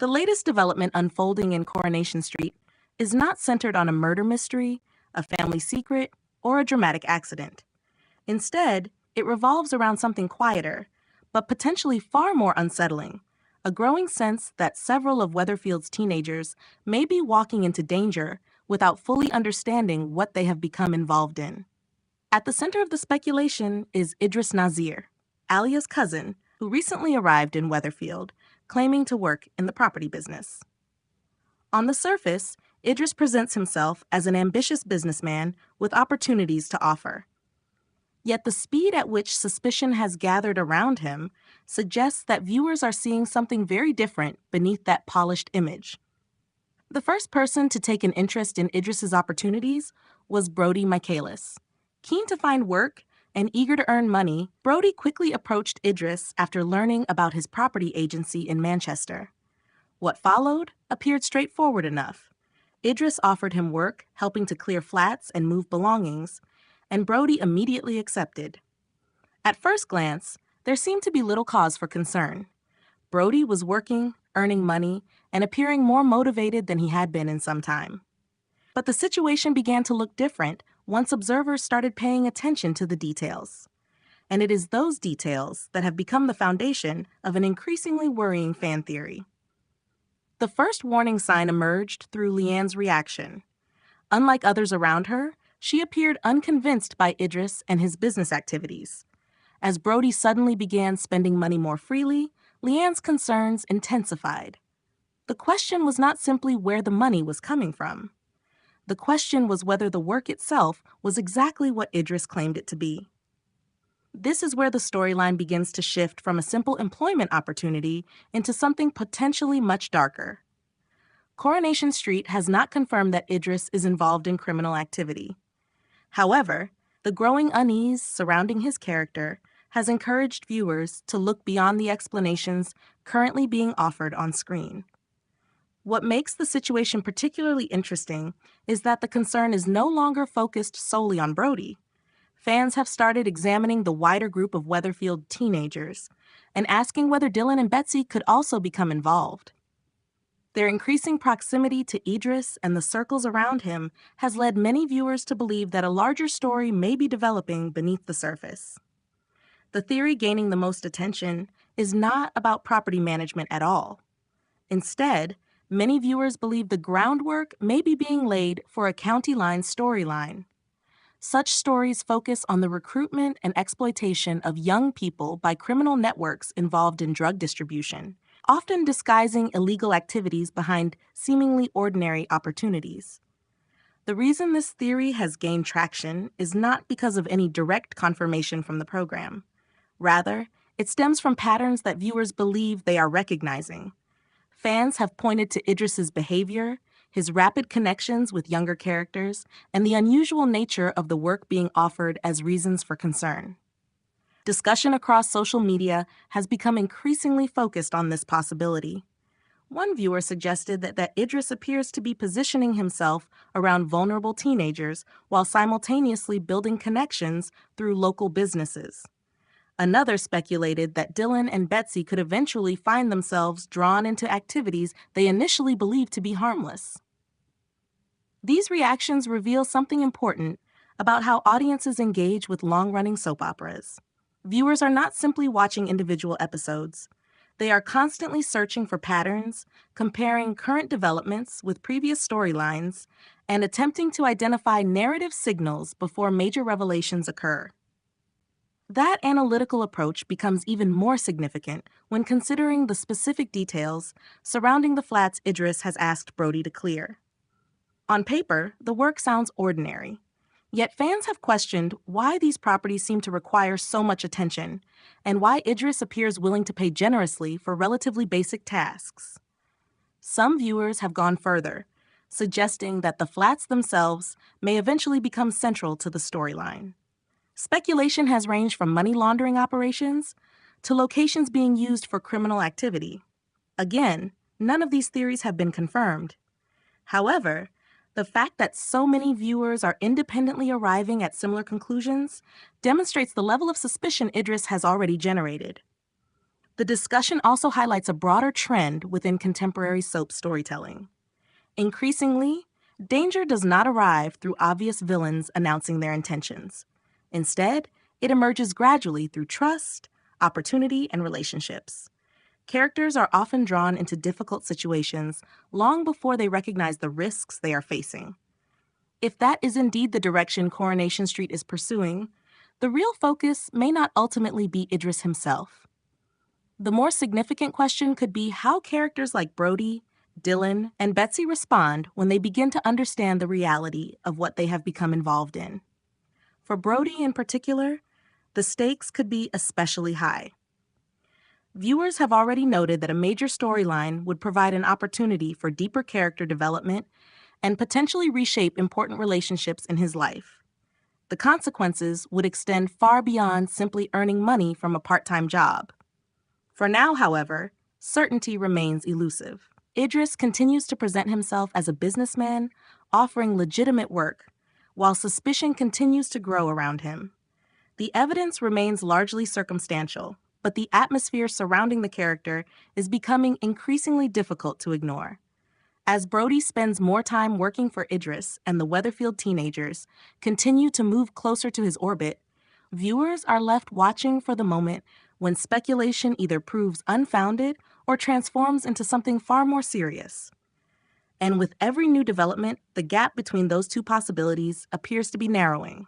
The latest development unfolding in Coronation Street is not centered on a murder mystery, a family secret, or a dramatic accident. Instead, it revolves around something quieter, but potentially far more unsettling, a growing sense that several of Weatherfield's teenagers may be walking into danger without fully understanding what they have become involved in. At the center of the speculation is Idris Nazir, Alia's cousin, who recently arrived in Weatherfield, claiming to work in the property business. On the surface, Idris presents himself as an ambitious businessman with opportunities to offer. Yet the speed at which suspicion has gathered around him suggests that viewers are seeing something very different beneath that polished image. The first person to take an interest in Idris's opportunities was Brody Michaelis. Keen to find work and eager to earn money, Brody quickly approached Idris after learning about his property agency in Manchester. What followed appeared straightforward enough. Idris offered him work, helping to clear flats and move belongings, and Brody immediately accepted. At first glance, there seemed to be little cause for concern. Brody was working, earning money, and appearing more motivated than he had been in some time. But the situation began to look different once observers started paying attention to the details. And it is those details that have become the foundation of an increasingly worrying fan theory. The first warning sign emerged through Leanne's reaction. Unlike others around her, she appeared unconvinced by Idris and his business activities. As Brody suddenly began spending money more freely, Leanne's concerns intensified. The question was not simply where the money was coming from. The question was whether the work itself was exactly what Idris claimed it to be. This is where the storyline begins to shift from a simple employment opportunity into something potentially much darker. Coronation Street has not confirmed that Idris is involved in criminal activity. However, the growing unease surrounding his character has encouraged viewers to look beyond the explanations currently being offered on screen. What makes the situation particularly interesting is that the concern is no longer focused solely on Brody. Fans have started examining the wider group of Weatherfield teenagers and asking whether Dylan and Betsy could also become involved. Their increasing proximity to Idris and the circles around him has led many viewers to believe that a larger story may be developing beneath the surface. The theory gaining the most attention is not about property management at all. Instead, many viewers believe the groundwork may be being laid for a county line storyline. Such stories focus on the recruitment and exploitation of young people by criminal networks involved in drug distribution, often disguising illegal activities behind seemingly ordinary opportunities. The reason this theory has gained traction is not because of any direct confirmation from the program. Rather, it stems from patterns that viewers believe they are recognizing. Fans have pointed to Idris's behavior, his rapid connections with younger characters, and the unusual nature of the work being offered as reasons for concern. Discussion across social media has become increasingly focused on this possibility. One viewer suggested that Idris appears to be positioning himself around vulnerable teenagers while simultaneously building connections through local businesses. Another speculated that Dylan and Betsy could eventually find themselves drawn into activities they initially believed to be harmless. These reactions reveal something important about how audiences engage with long-running soap operas. Viewers are not simply watching individual episodes. They are constantly searching for patterns, comparing current developments with previous storylines, and attempting to identify narrative signals before major revelations occur. That analytical approach becomes even more significant when considering the specific details surrounding the flats Idris has asked Brody to clear. On paper, the work sounds ordinary, yet fans have questioned why these properties seem to require so much attention and why Idris appears willing to pay generously for relatively basic tasks. Some viewers have gone further, suggesting that the flats themselves may eventually become central to the storyline. Speculation has ranged from money laundering operations to locations being used for criminal activity. Again, none of these theories have been confirmed. However, the fact that so many viewers are independently arriving at similar conclusions demonstrates the level of suspicion Idris has already generated. The discussion also highlights a broader trend within contemporary soap storytelling. Increasingly, danger does not arrive through obvious villains announcing their intentions. Instead, it emerges gradually through trust, opportunity, and relationships. Characters are often drawn into difficult situations long before they recognize the risks they are facing. If that is indeed the direction Coronation Street is pursuing, the real focus may not ultimately be Idris himself. The more significant question could be how characters like Brody, Dylan, and Betsy respond when they begin to understand the reality of what they have become involved in. For Brody in particular, the stakes could be especially high. Viewers have already noted that a major storyline would provide an opportunity for deeper character development and potentially reshape important relationships in his life. The consequences would extend far beyond simply earning money from a part-time job. For now, however, certainty remains elusive. Idris continues to present himself as a businessman, offering legitimate work, while suspicion continues to grow around him. The evidence remains largely circumstantial, but the atmosphere surrounding the character is becoming increasingly difficult to ignore. As Brody spends more time working for Idris and the Weatherfield teenagers continue to move closer to his orbit, viewers are left watching for the moment when speculation either proves unfounded or transforms into something far more serious. And with every new development, the gap between those two possibilities appears to be narrowing.